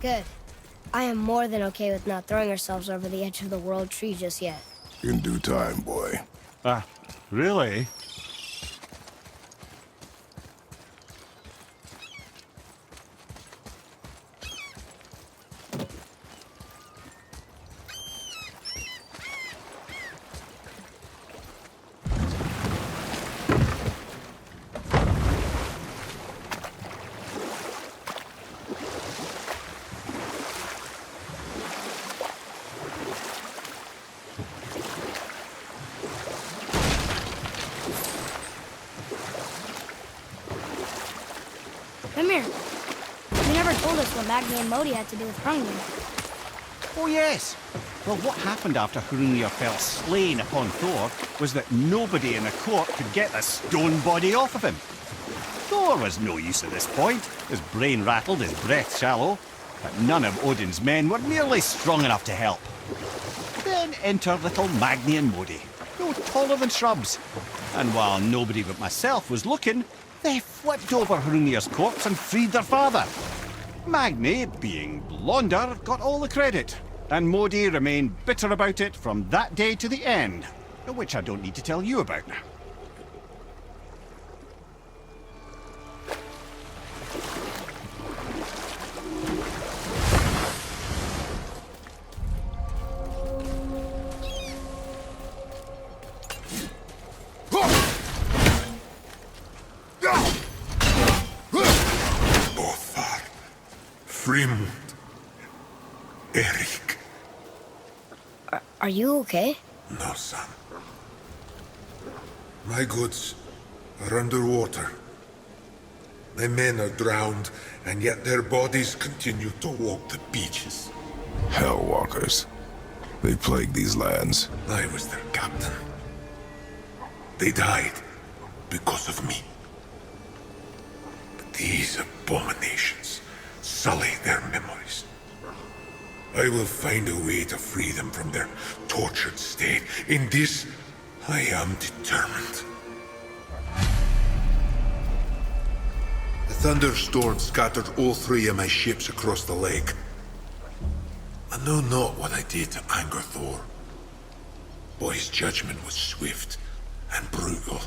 Good. I am more than okay with not throwing ourselves over the edge of the world tree just yet. In due time, boy. Really? Come here. You never told us what Magni and Modi had to do with Hrungnir. Oh, yes. Well, what happened after Hrungnir fell slain upon Thor was that nobody in the court could get the stone body off of him. Thor was no use at this point. His brain rattled, his breath shallow, but none of Odin's men were nearly strong enough to help. Then enter little Magni and Modi, no taller than shrubs. And while nobody but myself was looking, they flipped over Hrungnir's corpse and freed their father. Magni, being blonder, got all the credit, and Modi remained bitter about it from that day to the end, which I don't need to tell you about now. Frimund. Erik. Are you okay? No, son. My goods are underwater. My men are drowned, and yet their bodies continue to walk the beaches. Hellwalkers. They plague these lands. I was their captain. They died because of me. But these abominations sully their memories. I will find a way to free them from their tortured state. In this, I am determined. The thunderstorm scattered all 3 of my ships across the lake. I know not what I did to anger Thor. But his judgment was swift and brutal.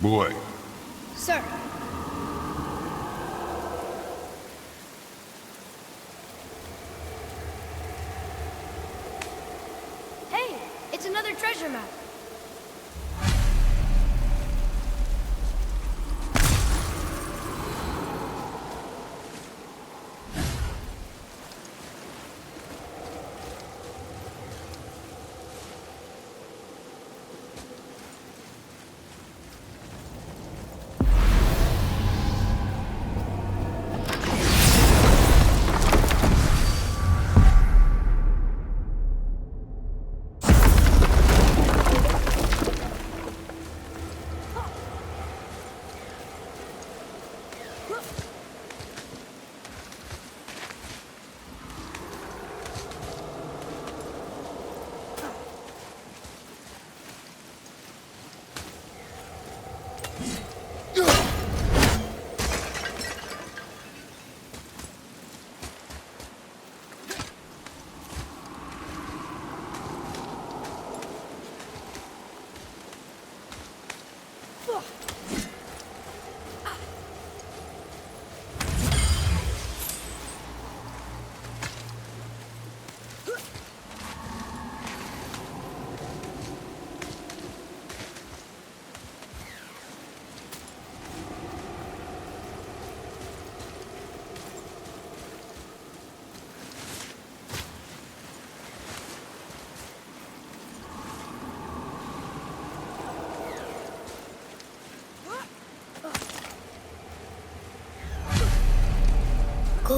Boy. Sir. Hey, it's another treasure map.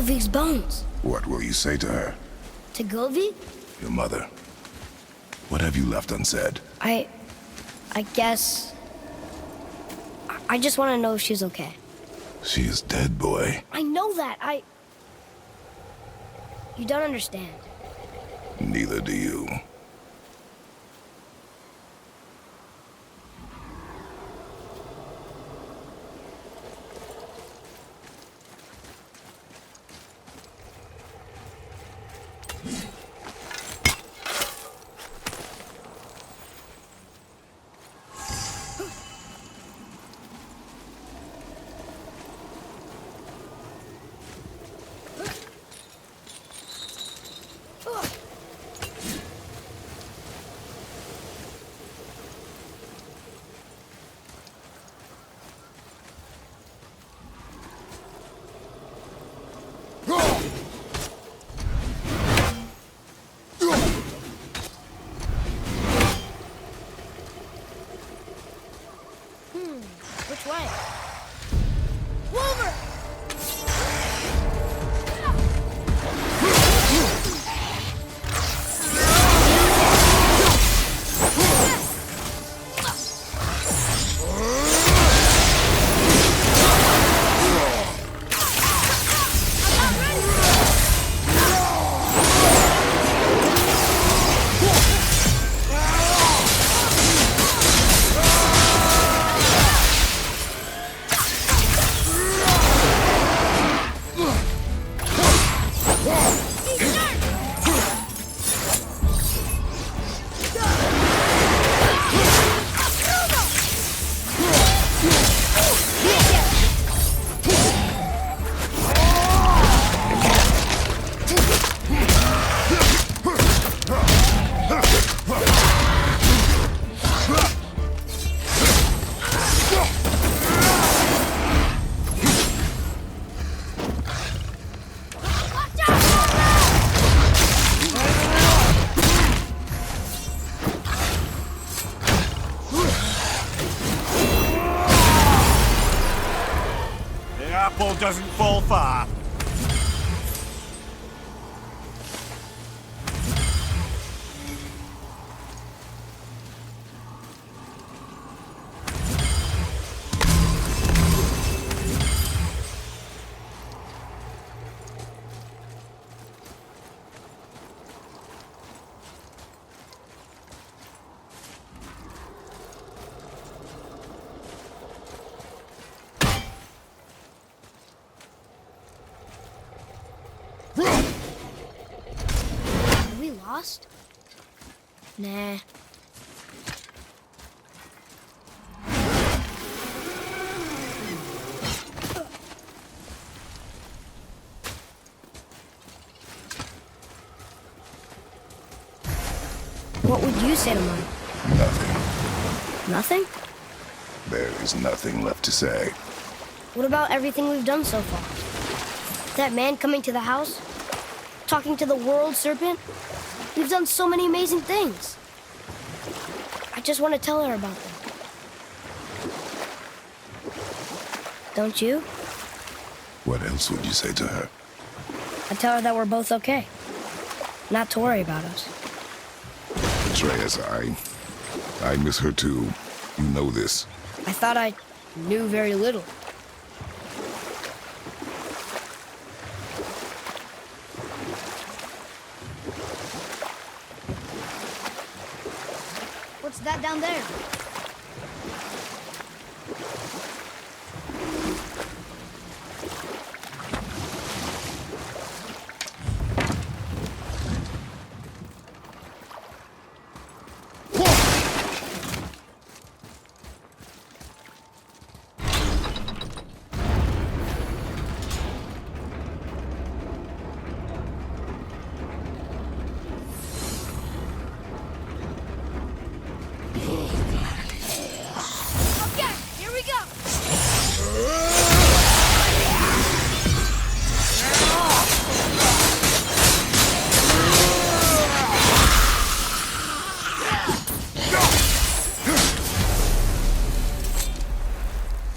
Gulvig's bones. What will you say to her? To Gulvig? Your mother. What have you left unsaid? I guess... I just want to know if she's okay. She is dead, boy. I know that, You don't understand. Neither do you. Which way? Wolver! Apple doesn't fall far. Are we lost? Nah. What would you say to mine? Nothing. Nothing? There is nothing left to say. What about everything we've done so far? That man coming to the house? Talking to the world serpent? We've done so many amazing things. I just want to tell her about them. Don't you? What else would you say to her? I tell her that we're both okay. Not to worry about us. Atreus, I miss her too. You know this. I thought I knew very little. What's that down there? Okay, here we go.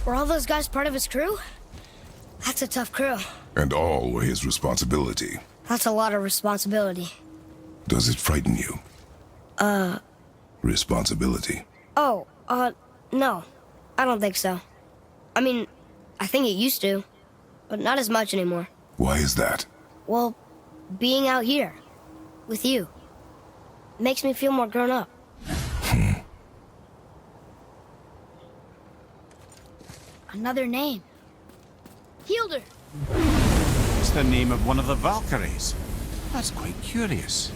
Were all those guys part of his crew? That's a tough crew. And all were his responsibility. That's a lot of responsibility. Does it frighten you? Responsibility. Oh, no. I don't think so. I mean, I think it used to, but not as much anymore. Why is that? Well, being out here, with you, makes me feel more grown up. Another name. Hildur! It's the name of one of the Valkyries. That's quite curious.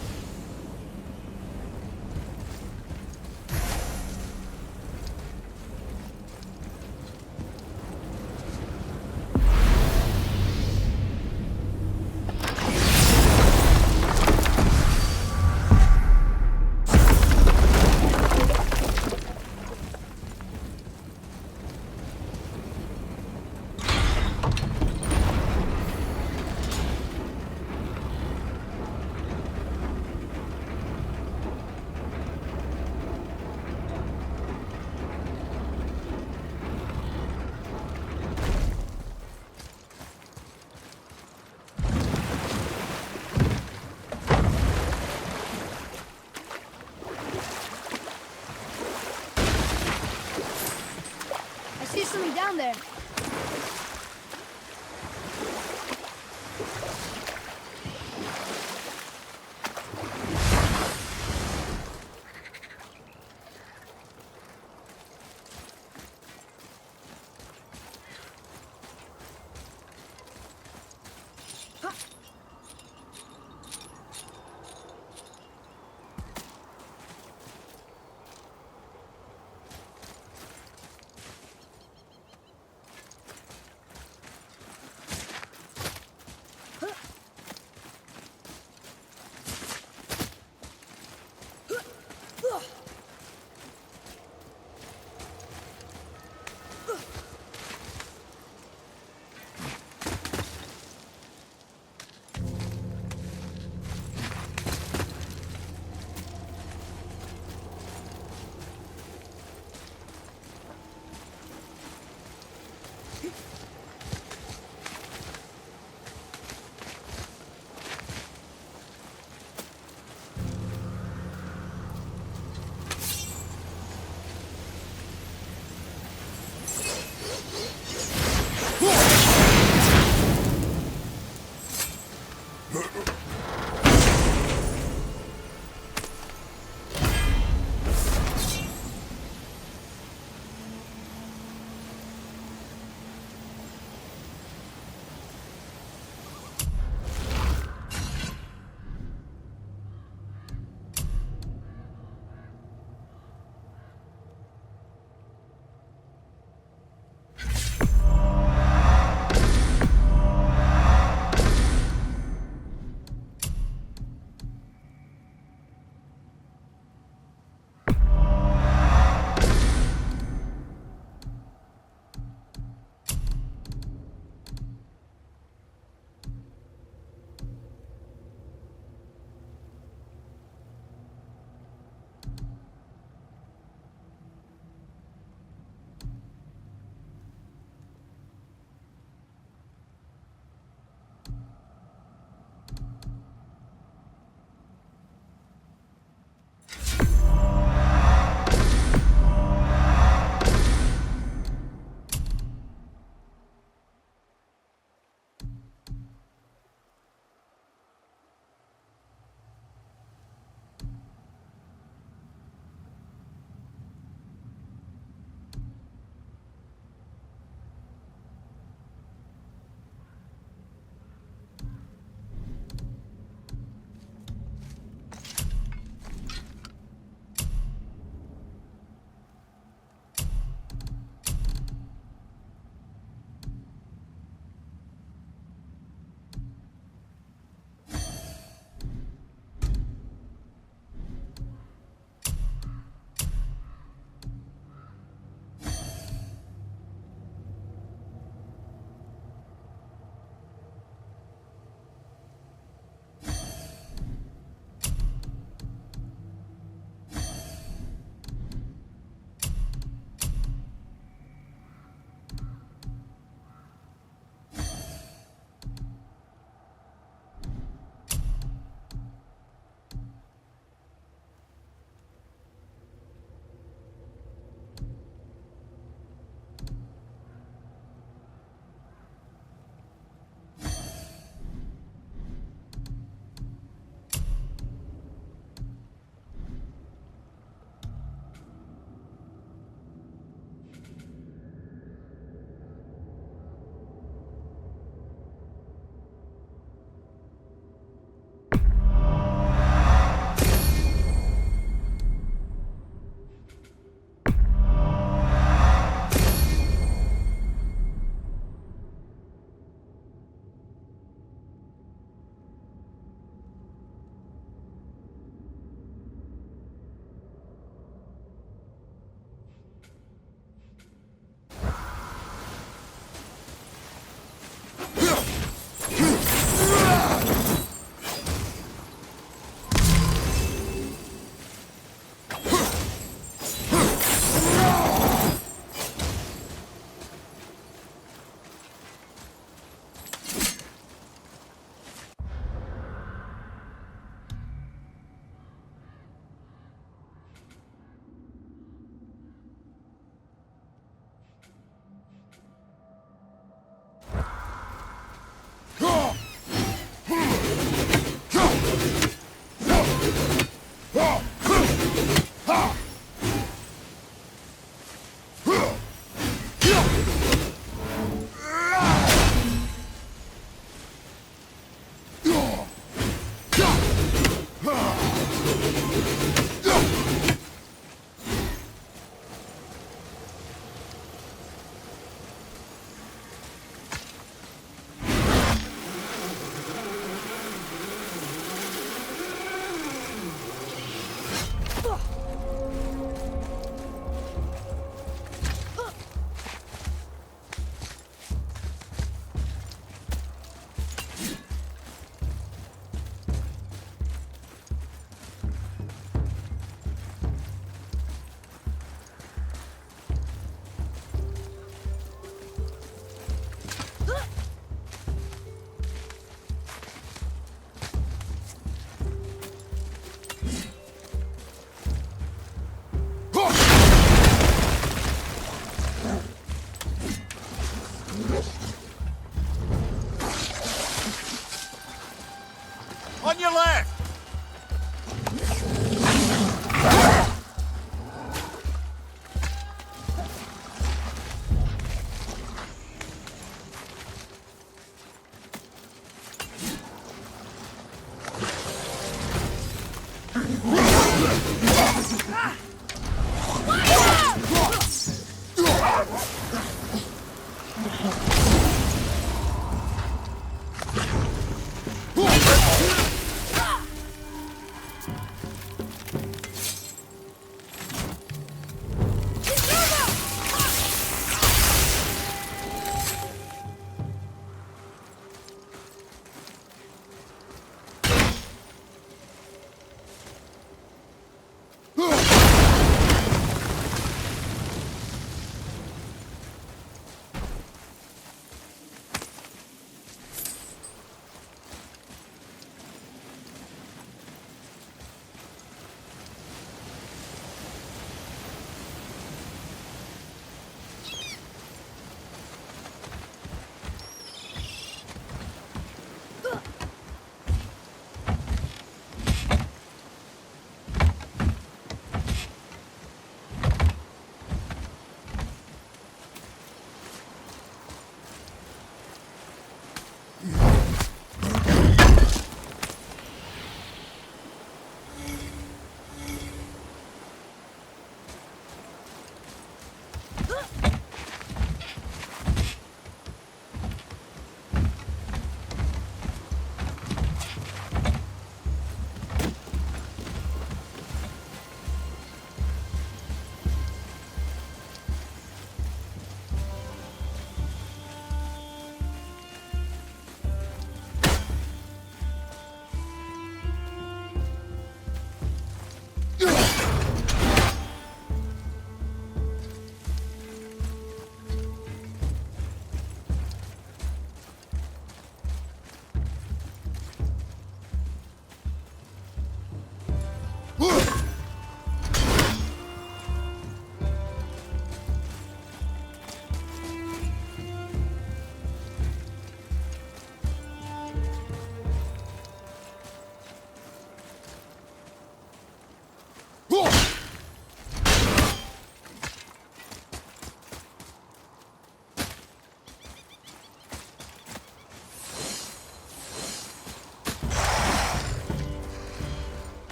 I see something down there.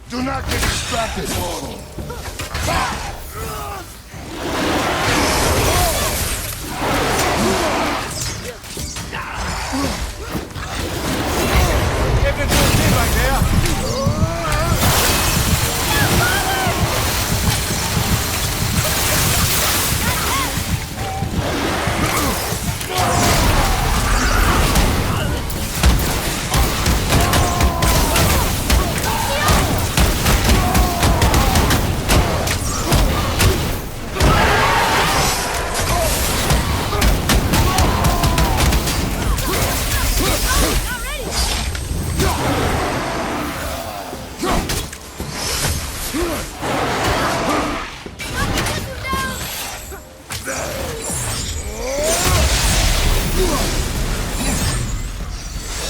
Do not get distracted. Everything's okay back there.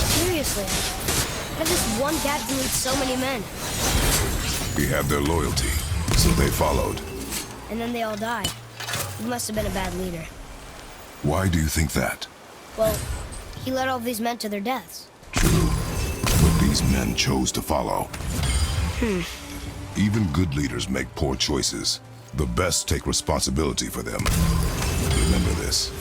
Seriously, how does this one captain lead so many men? He had their loyalty, so they followed. And then they all died. He must have been a bad leader. Why do you think that? Well, he led all these men to their deaths. True. But these men chose to follow. Even good leaders make poor choices. The best take responsibility for them. Remember this.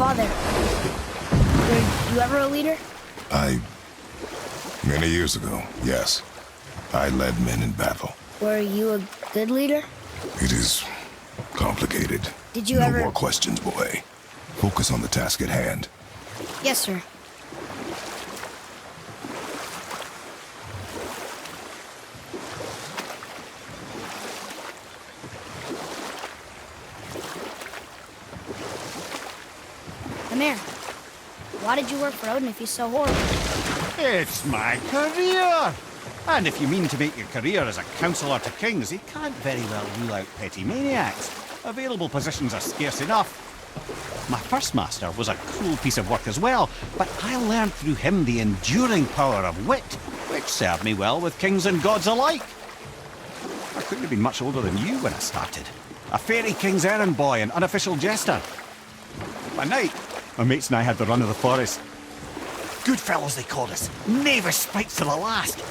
Father, were you ever a leader? Many years ago, yes. I led men in battle. Were you a good leader? It is complicated. Did you no ever... No more questions, boy. Focus on the task at hand. Yes, sir. Amir, why did you work for Odin if he's so horrible? It's my career! And if you mean to make your career as a counsellor to kings, you can't very well rule out petty maniacs. Available positions are scarce enough. My first master was a cruel piece of work as well, but I learned through him the enduring power of wit, which served me well with kings and gods alike. I couldn't have been much older than you when I started. A fairy king's errand boy and unofficial jester. By night, my mates and I had the run of the forest. Good fellows they called us, knavish sprites to the last.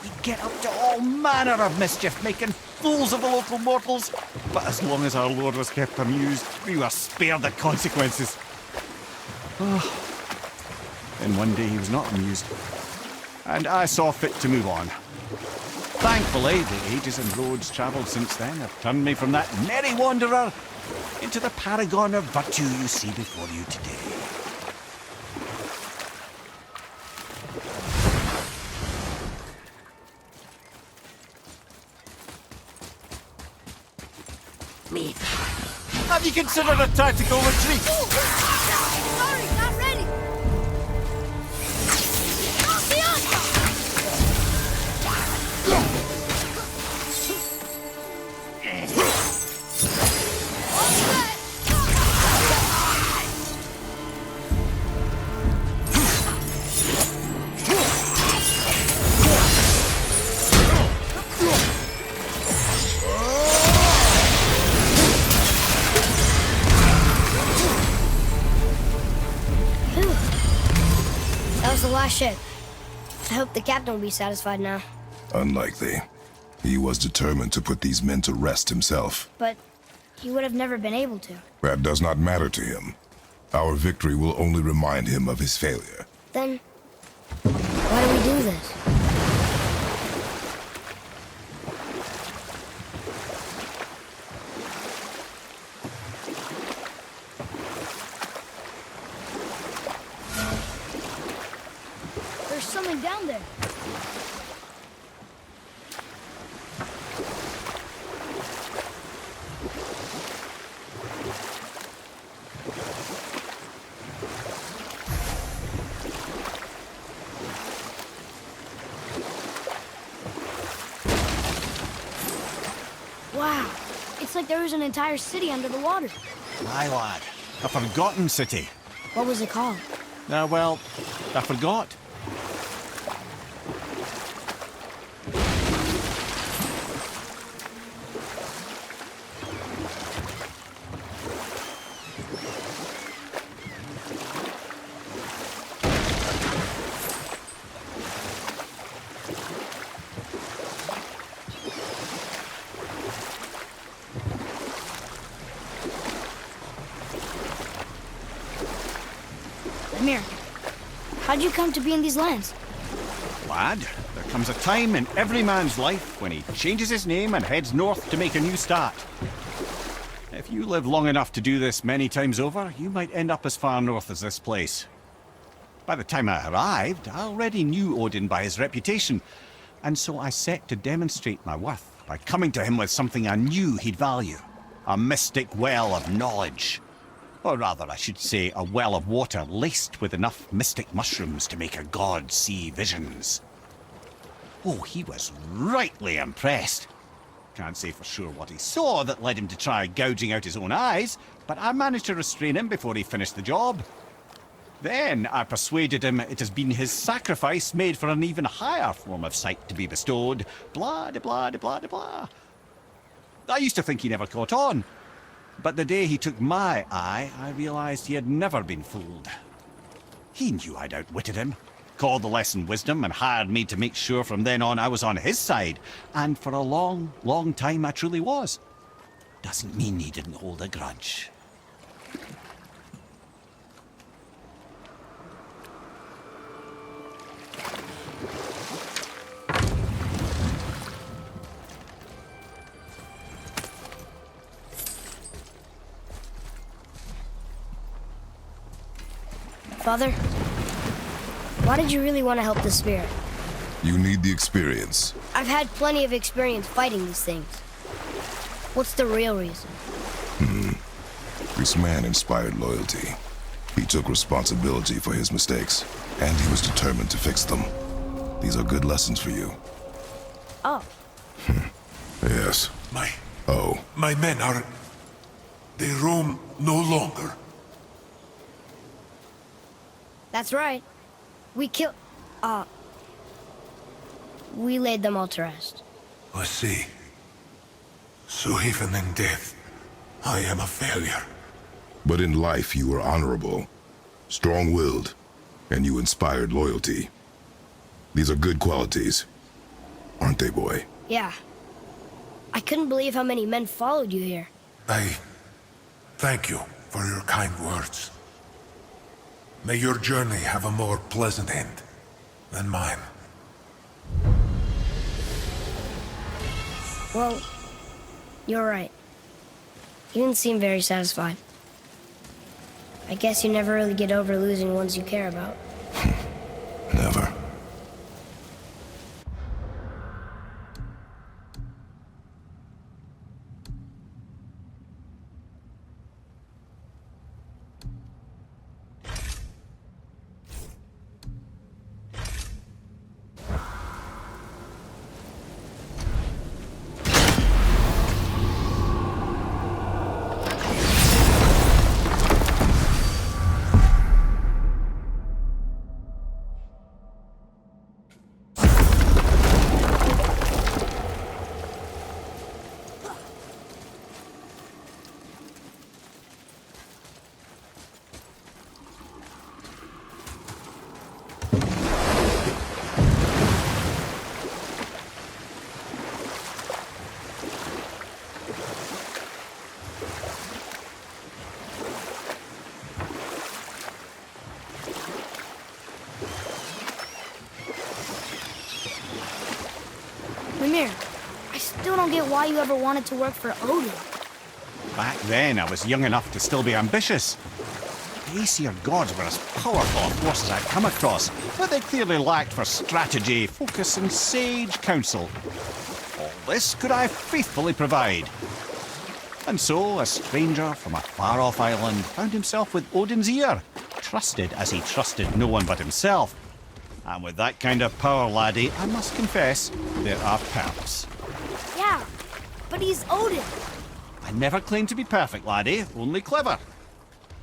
We'd get up to all manner of mischief, making fools of the local mortals. But as long as our lord was kept amused, we were spared the consequences. Then one day he was not amused, and I saw fit to move on. Thankfully, the ages and roads travelled since then have turned me from that merry wanderer into the paragon of virtue you see before you today. Me. Have you considered a tactical retreat? Sorry, not ready. That was the last ship. I hope the captain will be satisfied now. Unlikely. He was determined to put these men to rest himself. But he would have never been able to. That does not matter to him. Our victory will only remind him of his failure. Then, why do we do this? There's something down there. Wow, it's like there was an entire city under the water. My lad, a forgotten city. What was it called? Well, I forgot. Amir, how'd you come to be in these lands? Lad, there comes a time in every man's life when he changes his name and heads north to make a new start. If you live long enough to do this many times over, you might end up as far north as this place. By the time I arrived, I already knew Odin by his reputation, and so I set to demonstrate my worth by coming to him with something I knew he'd value. A mystic well of knowledge. Or rather, I should say, a well of water laced with enough mystic mushrooms to make a god see visions. Oh, he was rightly impressed. Can't say for sure what he saw that led him to try gouging out his own eyes, but I managed to restrain him before he finished the job. Then I persuaded him it has been his sacrifice made for an even higher form of sight to be bestowed. Blah, de blah, de blah, de blah. I used to think he never caught on. But the day he took my eye, I realized he had never been fooled. He knew I'd outwitted him, called the lesson wisdom, and hired me to make sure from then on I was on his side. And for a long, long time I truly was. Doesn't mean he didn't hold a grudge. Father, why did you really want to help the spirit? You need the experience. I've had plenty of experience fighting these things. What's the real reason? This man inspired loyalty. He took responsibility for his mistakes, and he was determined to fix them. These are good lessons for you. Oh, Yes. My men are... They roam no longer. that's right. We laid them all to rest. I see. So even in death, I am a failure. But in life you were honorable, strong-willed, and you inspired loyalty. These are good qualities, aren't they, boy? Yeah. I couldn't believe how many men followed you here. I thank you for your kind words. May your journey have a more pleasant end than mine. Well, you're right. You didn't seem very satisfied. I guess you never really get over losing ones you care about. Never. Mimir, I still don't get why you ever wanted to work for Odin. Back then, I was young enough to still be ambitious. The Aesir gods were as powerful a force as I'd come across, but they clearly lacked for strategy, focus, and sage counsel. All this could I faithfully provide. And so, a stranger from a far-off island found himself with Odin's ear, trusted as he trusted no one but himself. And with that kind of power, laddie, I must confess, there are perks. Yeah, but he's Odin. I never claimed to be perfect, laddie, only clever.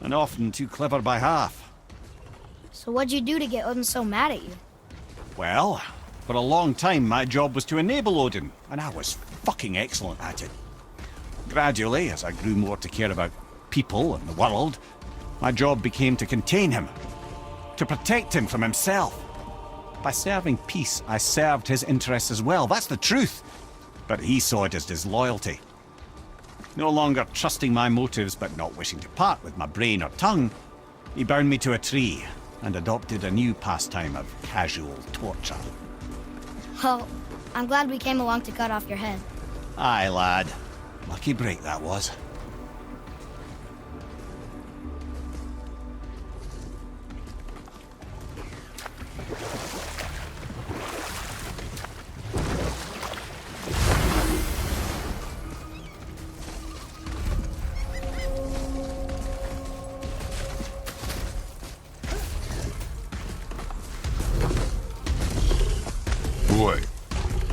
And often too clever by half. So what'd you do to get Odin so mad at you? Well, for a long time my job was to enable Odin, and I was fucking excellent at it. Gradually, as I grew more to care about people and the world, my job became to contain him, to protect him from himself. By serving peace, I served his interests as well, that's the truth. But he saw it as disloyalty. No longer trusting my motives but not wishing to part with my brain or tongue, he bound me to a tree and adopted a new pastime of casual torture. Well, I'm glad we came along to cut off your head. Aye, lad. Lucky break that was. Boy,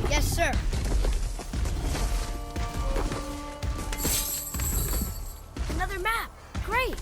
Yes, sir. Another map. Great.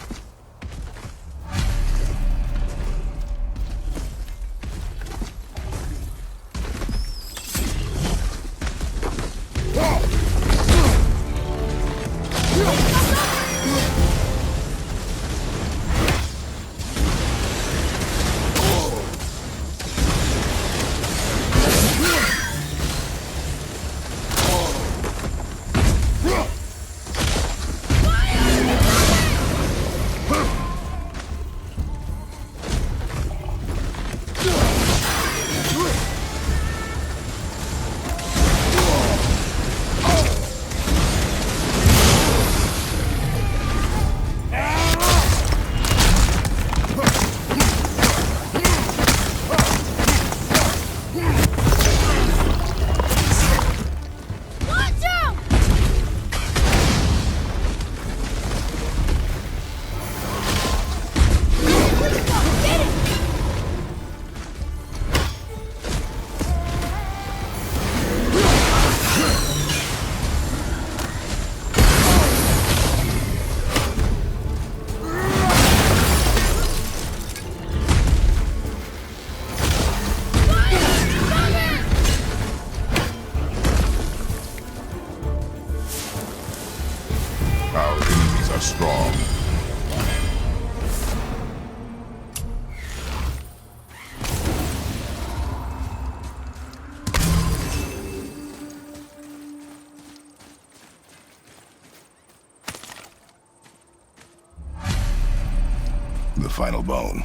final bone.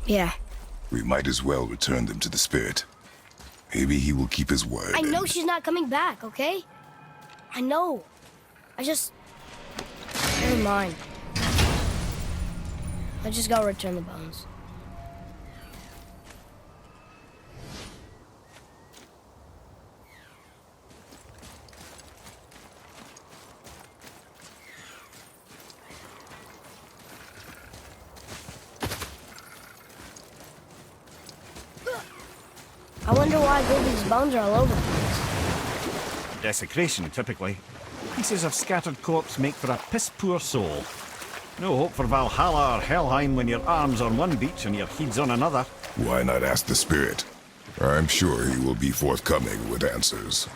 Yeah. We might as well return them to the spirit. Maybe he will keep his word. I know and- she's not coming back, okay? I know. I just... Never mind. Let's just go return the bones. I wonder why Goldie's bones are all over the place. Desecration, typically. Pieces of scattered corpse make for a piss-poor soul. No hope for Valhalla or Helheim when your arm's on one beach and your head's on another. Why not ask the spirit? I'm sure he will be forthcoming with answers.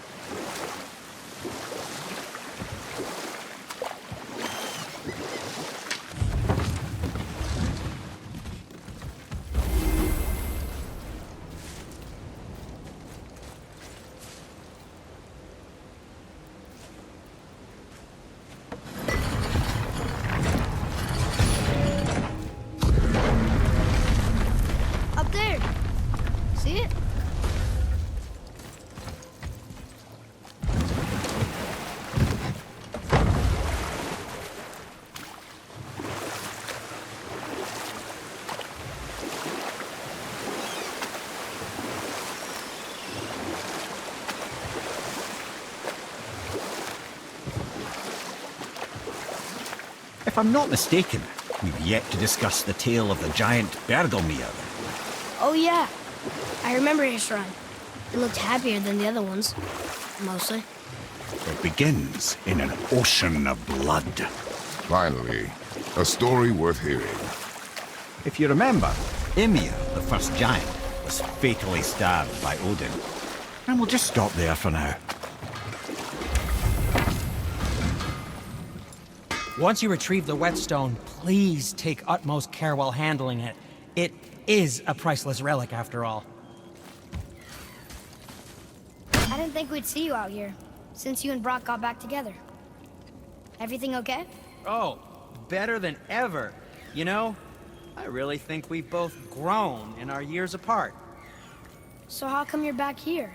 Up there. See it? If I'm not mistaken, we've yet to discuss the tale of the giant Bergelmir. Oh, yeah. I remember his shrine. It looked happier than the other ones. Mostly. It begins in an ocean of blood. Finally, a story worth hearing. If you remember, Ymir, the first giant, was fatally stabbed by Odin. And we'll just stop there for now. Once you retrieve the whetstone, please take utmost care while handling it. It is a priceless relic, after all. I didn't think we'd see you out here, since you and Brock got back together. Everything okay? Oh, better than ever. You know, I really think we've both grown in our years apart. So how come you're back here?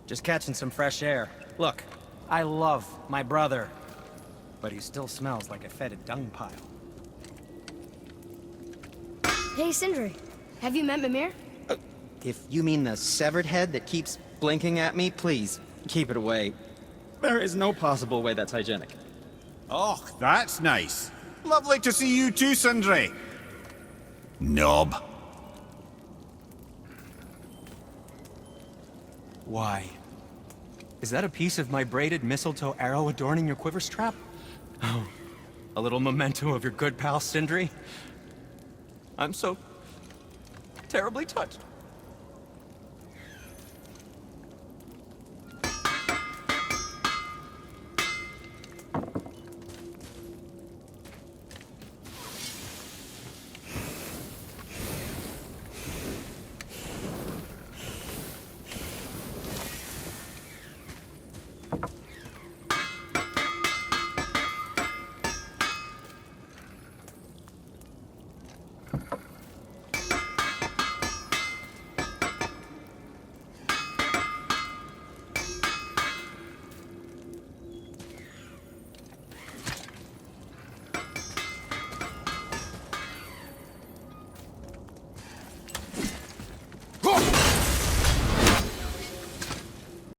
Just catching some fresh air. Look, I love my brother, but he still smells like a fetid dung pile. Hey, Sindri. Have you met Mimir? If you mean the severed head that keeps blinking at me, please, keep it away. There is no possible way that's hygienic. Oh, that's nice. Lovely to see you too, Sindri. Knob. Why? Is that a piece of my braided mistletoe arrow adorning your quiver strap? Oh, a little memento of your good pal Sindri? I'm so terribly touched.